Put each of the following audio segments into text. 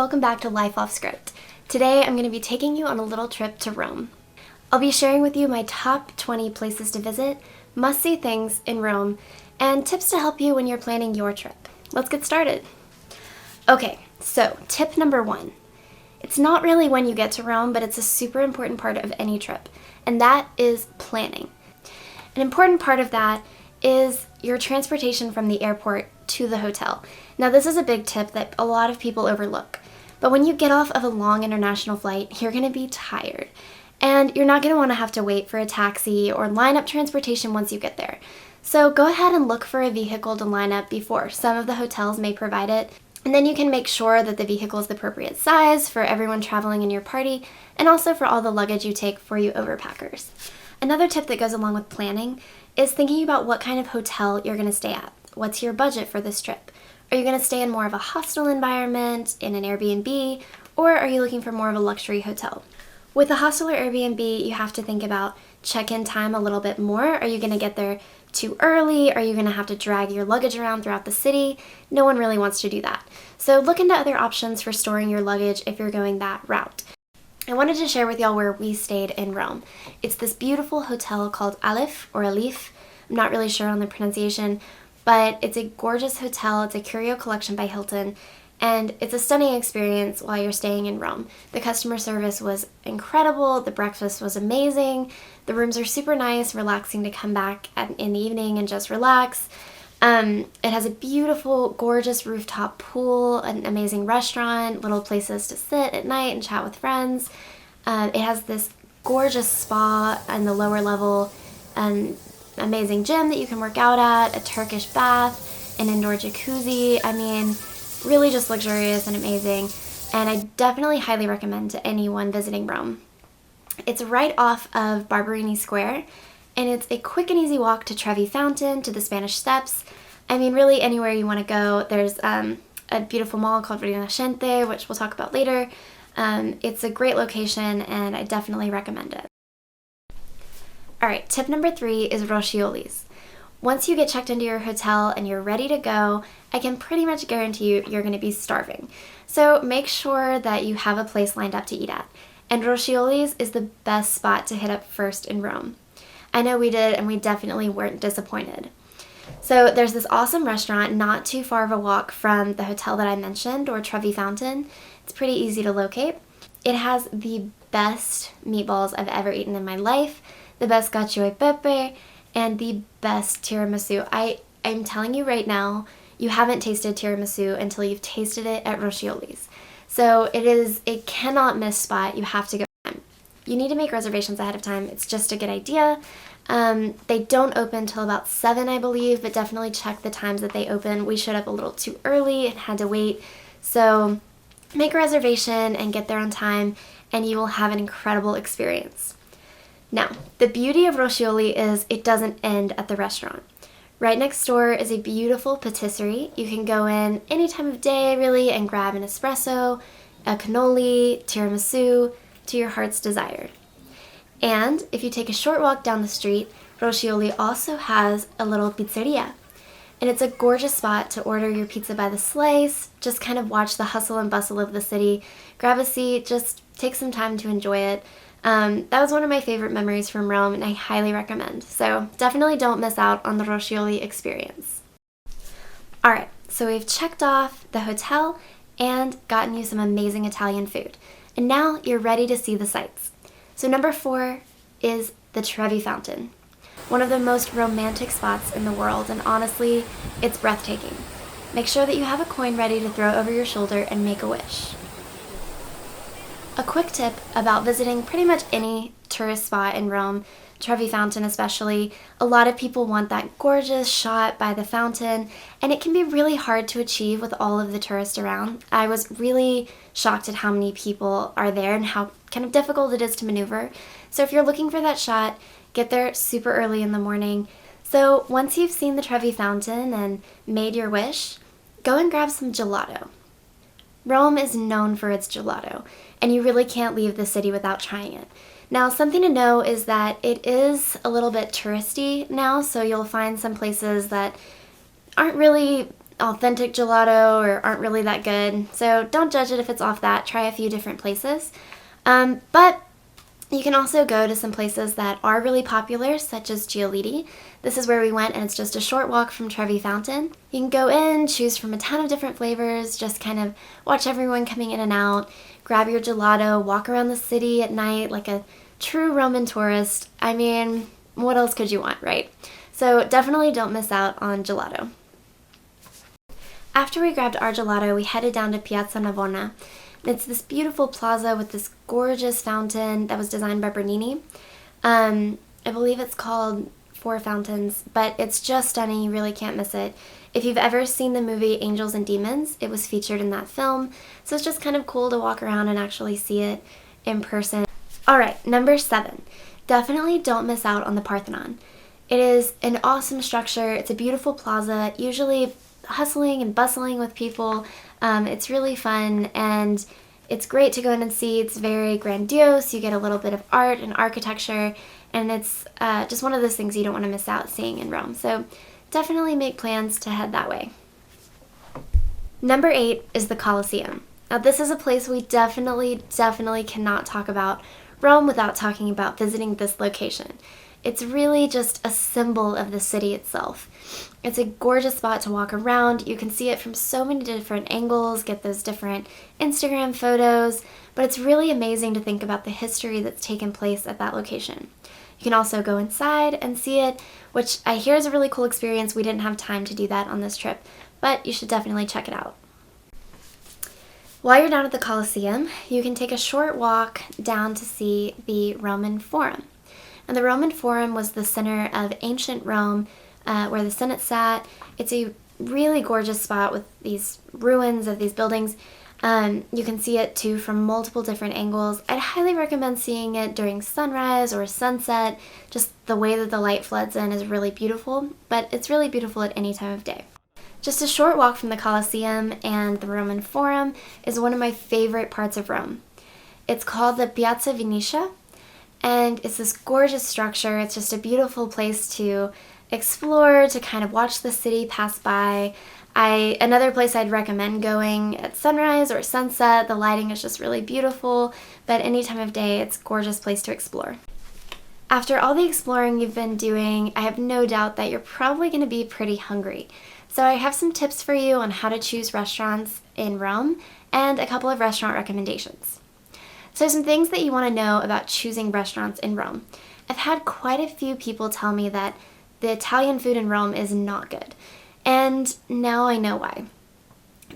welcome back to Life Off Script. Today I'm going to be taking you on a little trip to Rome. I'll be sharing with you my top 20 places to visit, must-see things in Rome, and tips to help you when you're planning your trip. Let's get started. Okay, so tip number 1. It's not really when you get to Rome, but it's a super important part of any trip, and that is planning. An important part of that is your transportation from the airport to the hotel. Now, this is a big tip that a lot of people overlook, but when you get off of a long international flight, you're going to be tired, and you're not going to want to have to wait for a taxi or line up transportation once you get there. So go ahead and look for a vehicle to line up before. Some of the hotels may provide it, and then you can make sure that the vehicle is the appropriate size for everyone traveling in your party, and also for all the luggage you take for you overpackers. Another tip that goes along with planning is thinking about what kind of hotel you're going to stay at. What's your budget for this trip? Are you going to stay in more of a hostel environment, in an Airbnb, or are you looking for more of a luxury hotel? With a hostel or Airbnb, you have to think about check-in time a little bit more. Are you going to get there too early? Are you going to have to drag your luggage around throughout the city? No one really wants to do that. So look into other options for storing your luggage if you're going that route. I wanted to share with y'all where we stayed in Rome. It's this beautiful hotel called Aleph or Aleph. I'm not really sure on the pronunciation, but it's a gorgeous hotel. It's a Curio collection by Hilton, and it's a stunning experience while you're staying in Rome. The customer service was incredible. The breakfast was amazing. The rooms are super nice, relaxing to come back in the evening and just relax. It has a beautiful, gorgeous rooftop pool, an amazing restaurant, little places to sit at night and chat with friends. It has this gorgeous spa on the lower level, an amazing gym that you can work out at, a Turkish bath, an indoor jacuzzi. I mean, really just luxurious and amazing, and I definitely highly recommend to anyone visiting Rome. It's right off of Barberini Square, and it's a quick and easy walk to Trevi Fountain, to the Spanish Steps. I mean, really anywhere you want to go. There's a beautiful mall called Rinascente, which we'll talk about later. It's a great location, and I definitely recommend it. Alright, tip number 3 is Roscioli's. Once you get checked into your hotel and you're ready to go, I can pretty much guarantee you're going to be starving. So make sure that you have a place lined up to eat at. And Roscioli's is the best spot to hit up first in Rome. I know we did, and we definitely weren't disappointed. So there's this awesome restaurant not too far of a walk from the hotel that I mentioned, or Trevi Fountain. It's pretty easy to locate. It has the best meatballs I've ever eaten in my life, the best cacio e pepe, and the best tiramisu. I'm telling you right now, you haven't tasted tiramisu until you've tasted it at Roscioli's. So it is a cannot miss spot. You have to go. You need to make reservations ahead of time. It's just a good idea. They don't open till about 7, I believe, but definitely check the times that they open. We showed up a little too early and had to wait. So make a reservation and get there on time, and you will have an incredible experience. Now, the beauty of Roscioli is it doesn't end at the restaurant. Right next door is a beautiful patisserie. You can go in any time of day, really, and grab an espresso, a cannoli, tiramisu, to your heart's desire. And if you take a short walk down the street, Roscioli also has a little pizzeria. And it's a gorgeous spot to order your pizza by the slice, just kind of watch the hustle and bustle of the city, grab a seat, just take some time to enjoy it. That was one of my favorite memories from Rome, and I highly recommend. So definitely don't miss out on the Roscioli experience. Alright, so we've checked off the hotel and gotten you some amazing Italian food. And now you're ready to see the sights. So number 4 is the Trevi Fountain. One of the most romantic spots in the world, and honestly, it's breathtaking. Make sure that you have a coin ready to throw over your shoulder and make a wish. A quick tip about visiting pretty much any tourist spot in Rome, Trevi Fountain especially, a lot of people want that gorgeous shot by the fountain, and it can be really hard to achieve with all of the tourists around. I was really shocked at how many people are there and how kind of difficult it is to maneuver. So if you're looking for that shot, get there super early in the morning. So once you've seen the Trevi Fountain and made your wish, go and grab some gelato. Rome is known for its gelato, and you really can't leave the city without trying it. Now, something to know is that it is a little bit touristy now, so you'll find some places that aren't really authentic gelato or aren't really that good. So don't judge it if it's off that. Try a few different places. But you can also go to some places that are really popular, such as Giolitti. This is where we went, and it's just a short walk from Trevi Fountain. You can go in, choose from a ton of different flavors, just kind of watch everyone coming in and out, grab your gelato, walk around the city at night like a true Roman tourist. I mean, what else could you want, right? So definitely don't miss out on gelato. After we grabbed our gelato, we headed down to Piazza Navona. It's this beautiful plaza with this gorgeous fountain that was designed by Bernini. I believe it's called Four Fountains, but it's just stunning. You really can't miss it. If you've ever seen the movie Angels and Demons, it was featured in that film, so it's just kind of cool to walk around and actually see it in person. Alright, number 7. Definitely don't miss out on the Parthenon. It is an awesome structure. It's a beautiful plaza, usually hustling and bustling with people. It's really fun, and it's great to go in and see. It's very grandiose. You get a little bit of art and architecture, and it's just one of those things you don't want to miss out seeing in Rome. So definitely make plans to head that way. Number 8 is the Colosseum. Now this is a place we definitely cannot talk about Rome without talking about visiting this location. It's really just a symbol of the city itself. It's a gorgeous spot to walk around. You can see it from so many different angles, get those different Instagram photos, but it's really amazing to think about the history that's taken place at that location. You can also go inside and see it, which I hear is a really cool experience. We didn't have time to do that on this trip, but you should definitely check it out. While you're down at the Colosseum, you can take a short walk down to see the Roman Forum. And the Roman Forum was the center of ancient Rome, where the Senate sat. It's a really gorgeous spot with these ruins of these buildings. You can see it too from multiple different angles. I'd highly recommend seeing it during sunrise or sunset. Just the way that the light floods in is really beautiful, but it's really beautiful at any time of day. Just a short walk from the Colosseum and the Roman Forum is one of my favorite parts of Rome. It's called the Piazza Venezia, and it's this gorgeous structure. It's just a beautiful place to explore, to kind of watch the city pass by. Another place I'd recommend going at sunrise or sunset. The lighting is just really beautiful, but any time of day, it's a gorgeous place to explore. After all the exploring you've been doing, I have no doubt that you're probably going to be pretty hungry. So I have some tips for you on how to choose restaurants in Rome and a couple of restaurant recommendations. So some things that you want to know about choosing restaurants in Rome. I've had quite a few people tell me that the Italian food in Rome is not good. And now I know why.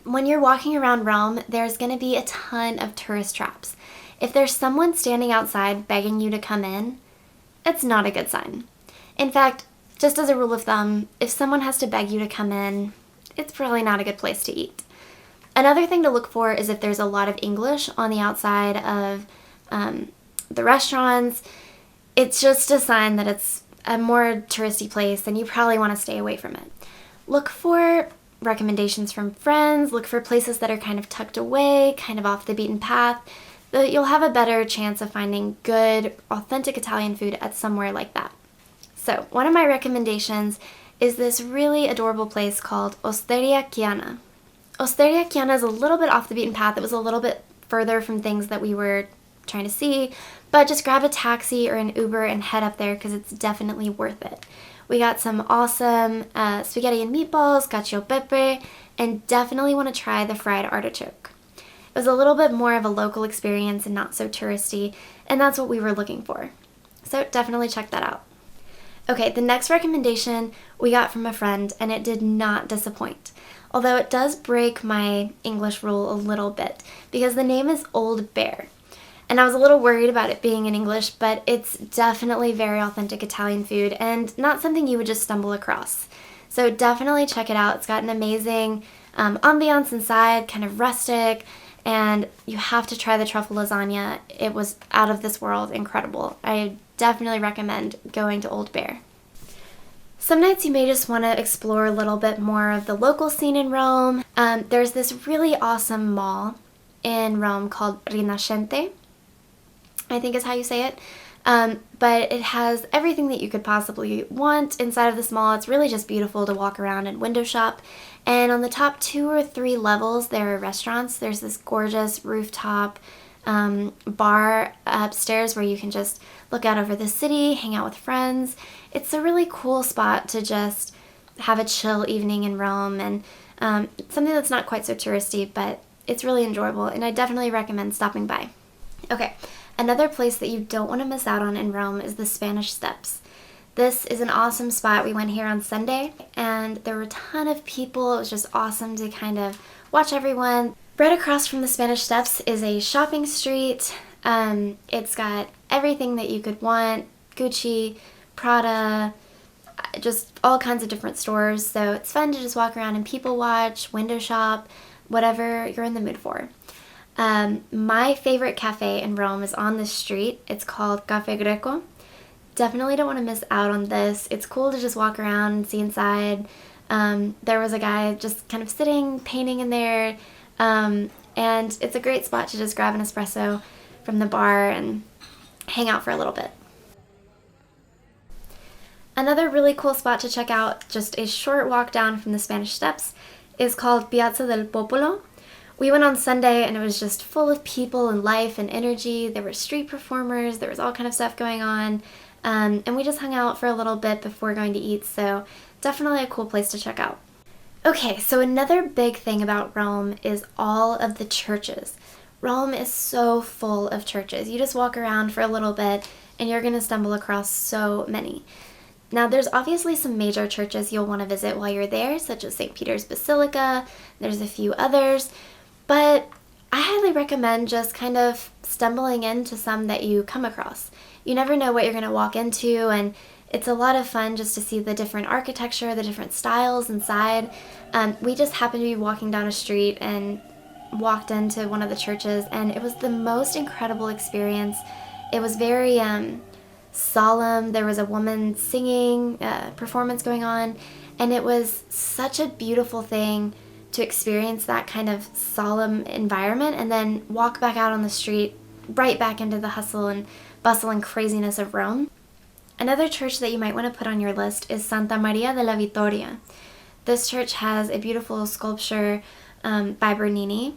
When you're walking around Rome, there's going to be a ton of tourist traps. If there's someone standing outside begging you to come in, it's not a good sign. In fact, just as a rule of thumb, if someone has to beg you to come in, it's probably not a good place to eat. Another thing to look for is if there's a lot of English on the outside of the restaurants. It's just a sign that it's a more touristy place and you probably want to stay away from it. Look for recommendations from friends. Look for places that are kind of tucked away, kind of off the beaten path. You'll have a better chance of finding good, authentic Italian food at somewhere like that. So one of my recommendations is this really adorable place called Osteria Chiana. Osteria Chiana is a little bit off the beaten path. It was a little bit further from things that we were trying to see, but just grab a taxi or an Uber and head up there because it's definitely worth it. We got some awesome spaghetti and meatballs, cacio e pepe, and definitely want to try the fried artichoke. It was a little bit more of a local experience and not so touristy, and that's what we were looking for. So definitely check that out. Okay, the next recommendation we got from a friend, and it did not disappoint. Although it does break my English rule a little bit, because the name is Old Bear. And I was a little worried about it being in English, but it's definitely very authentic Italian food and not something you would just stumble across. So definitely check it out. It's got an amazing ambiance inside, kind of rustic, and you have to try the truffle lasagna. It was out of this world incredible. I definitely recommend going to Old Bear. Some nights you may just want to explore a little bit more of the local scene in Rome. There's this really awesome mall in Rome called Rinascente, I think is how you say it. But it has everything that you could possibly want inside of this mall. It's really just beautiful to walk around and window shop. And on the top 2 or 3 levels, there are restaurants. There's this gorgeous rooftop bar upstairs where you can just look out over the city, hang out with friends. It's a really cool spot to just have a chill evening in Rome, and something that's not quite so touristy, but it's really enjoyable, and I definitely recommend stopping by. Okay, another place that you don't want to miss out on in Rome is the Spanish Steps. This is an awesome spot. We went here on Sunday, and there were a ton of people. It was just awesome to kind of watch everyone. Right across from the Spanish Steps is a shopping street. It's got everything that you could want, Gucci, Prada, just all kinds of different stores. So it's fun to just walk around and people watch, window shop, whatever you're in the mood for. My favorite cafe in Rome is on this street. It's called Caffè Greco. Definitely don't want to miss out on this. It's cool to just walk around and see inside. There was a guy just kind of sitting, painting in there, and it's a great spot to just grab an espresso from the bar and hang out for a little bit. Another really cool spot to check out, just a short walk down from the Spanish Steps, is called Piazza del Popolo. We went on Sunday and it was just full of people and life and energy. There were street performers, there was all kind of stuff going on, and we just hung out for a little bit before going to eat, so definitely a cool place to check out. Okay, so another big thing about Rome is all of the churches. Rome is so full of churches. You just walk around for a little bit and you're going to stumble across so many. Now, there's obviously some major churches you'll want to visit while you're there, such as St. Peter's Basilica. There's a few others, but I highly recommend just kind of stumbling into some that you come across. You never know what you're going to walk into, and it's a lot of fun just to see the different architecture, the different styles inside. We just happened to be walking down a street and walked into one of the churches, and it was the most incredible experience. It was very solemn. There was a woman singing, performance going on, and it was such a beautiful thing to experience that kind of solemn environment and then walk back out on the street, right back into the hustle and bustle and craziness of Rome. Another church that you might want to put on your list is Santa Maria della Vittoria. This church has a beautiful sculpture by Bernini,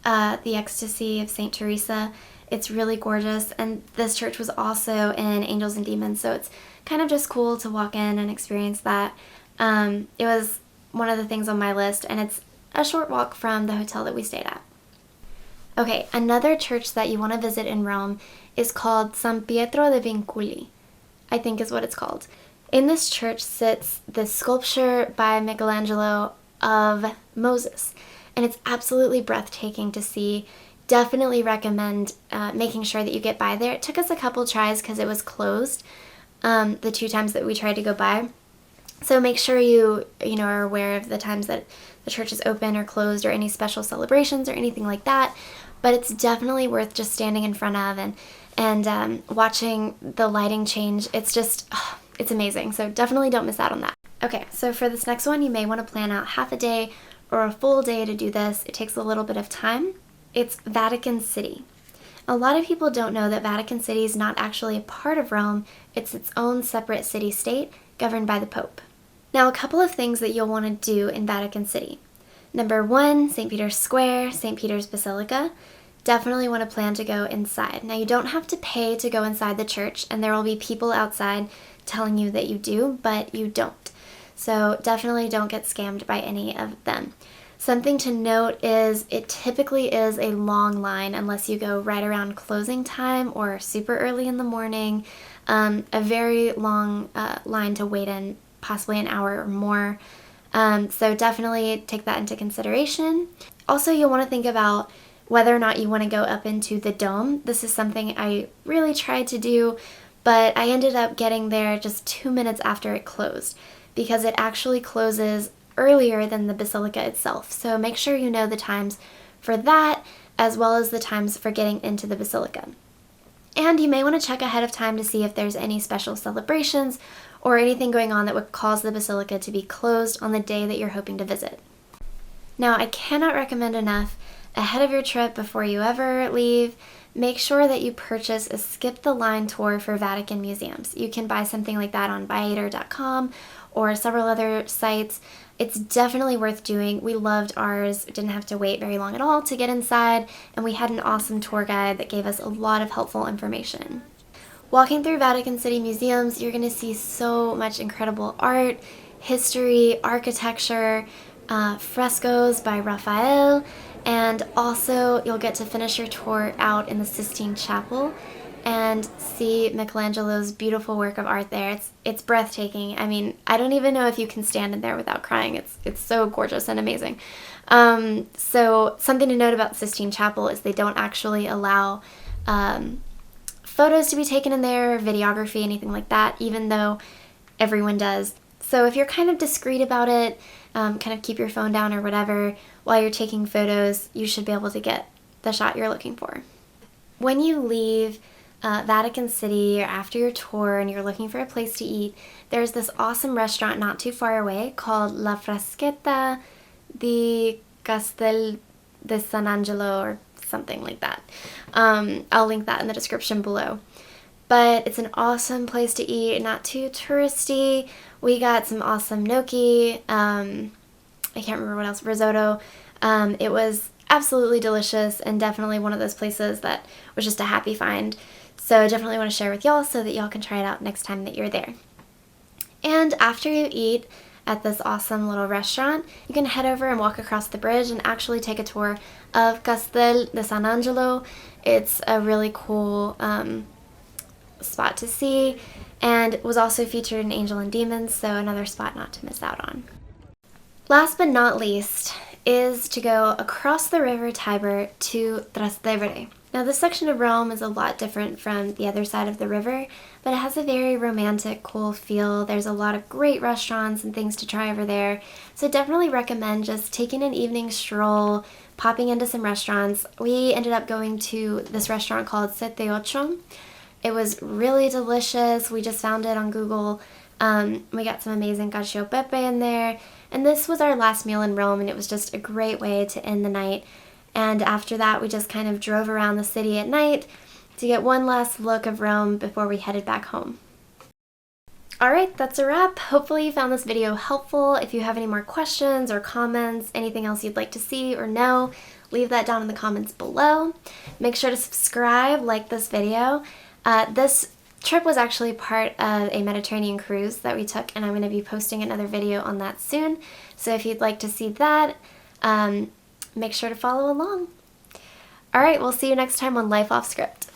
the Ecstasy of St. Teresa. It's really gorgeous, and this church was also in Angels and Demons, so it's kind of just cool to walk in and experience that. It was one of the things on my list, and it's a short walk from the hotel that we stayed at. Okay, another church that you want to visit in Rome is called San Pietro de Vincoli, I think is what it's called. In this church sits the sculpture by Michelangelo of Moses, and it's absolutely breathtaking to see. Definitely recommend making sure that you get by there. It took us a couple tries because it was closed the 2 times that we tried to go by. So make sure you are aware of the times that the church is open or closed or any special celebrations or anything like that. But it's definitely worth just standing in front of and watching the lighting change. It's just, it's amazing. So definitely don't miss out on that. Okay, so for this next one, you may want to plan out half a day or a full day to do this. It takes a little bit of time. It's Vatican City. A lot of people don't know that Vatican City is not actually a part of Rome. It's its own separate city-state governed by the Pope. Now, a couple of things that you'll want to do in Vatican City. Number 1, St. Peter's Square, St. Peter's Basilica. Definitely want to plan to go inside. Now, you don't have to pay to go inside the church, and there will be people outside telling you that you do, but you don't. So definitely don't get scammed by any of them. Something to note is it typically is a long line unless you go right around closing time or super early in the morning. A very long line to wait in, possibly an hour or more. So definitely take that into consideration. Also, you'll want to think about whether or not you want to go up into the dome. This is something I really tried to do, but I ended up getting there just 2 minutes after it closed because it actually closes earlier than the basilica itself. So make sure you know the times for that as well as the times for getting into the basilica. And you may want to check ahead of time to see if there's any special celebrations or anything going on that would cause the basilica to be closed on the day that you're hoping to visit. Now, I cannot recommend enough, ahead of your trip, before you ever leave, make sure that you purchase a skip the line tour for Vatican Museums. You can buy something like that on buyiter.com or several other sites. It's definitely worth doing. We loved ours. Didn't have to wait very long at all to get inside, and we had an awesome tour guide that gave us a lot of helpful information. Walking through Vatican City museums, you're going to see so much incredible art, history, architecture, frescoes by Raphael, and also you'll get to finish your tour out in the Sistine Chapel and see Michelangelo's beautiful work of art there. It's breathtaking. I mean, I don't even know if you can stand in there without crying. It's so gorgeous and amazing. So something to note about the Sistine Chapel is they don't actually allow photos to be taken in there, videography, anything like that, even though everyone does. So if you're kind of discreet about it, kind of keep your phone down or whatever while you're taking photos, you should be able to get the shot you're looking for. When you leave Vatican City or after your tour and you're looking for a place to eat, there's this awesome restaurant not too far away called La Fraschetta di Castel Sant'Angelo or something like that. I'll link that in the description below. But it's an awesome place to eat, not too touristy. We got some awesome gnocchi, I can't remember what else, risotto. It was absolutely delicious and definitely one of those places that was just a happy find. So I definitely want to share with y'all so that y'all can try it out next time that you're there. And after you eat at this awesome little restaurant, you can head over and walk across the bridge and actually take a tour of Castel Sant'Angelo. It's a really cool spot to see, and was also featured in Angel and Demons, so another spot not to miss out on. Last but not least is to go across the river Tiber to Trastevere. Now this section of Rome is a lot different from the other side of the river, but it has a very romantic, cool feel. There's a lot of great restaurants and things to try over there, so definitely recommend just taking an evening stroll, popping into some restaurants. We ended up going to this restaurant called Sette Ocho. It was really delicious. We just found it on Google. We got some amazing cacio e pepe in there, and this was our last meal in Rome, and it was just a great way to end the night. And after that, we just kind of drove around the city at night to get one last look of Rome before we headed back home. Alright, that's a wrap. Hopefully you found this video helpful. If you have any more questions or comments, anything else you'd like to see or know, leave that down in the comments below. Make sure to subscribe, like this video. This trip was actually part of a Mediterranean cruise that we took, and I'm going to be posting another video on that soon. So if you'd like to see that, make sure to follow along. Alright, we'll see you next time on Life Off Script.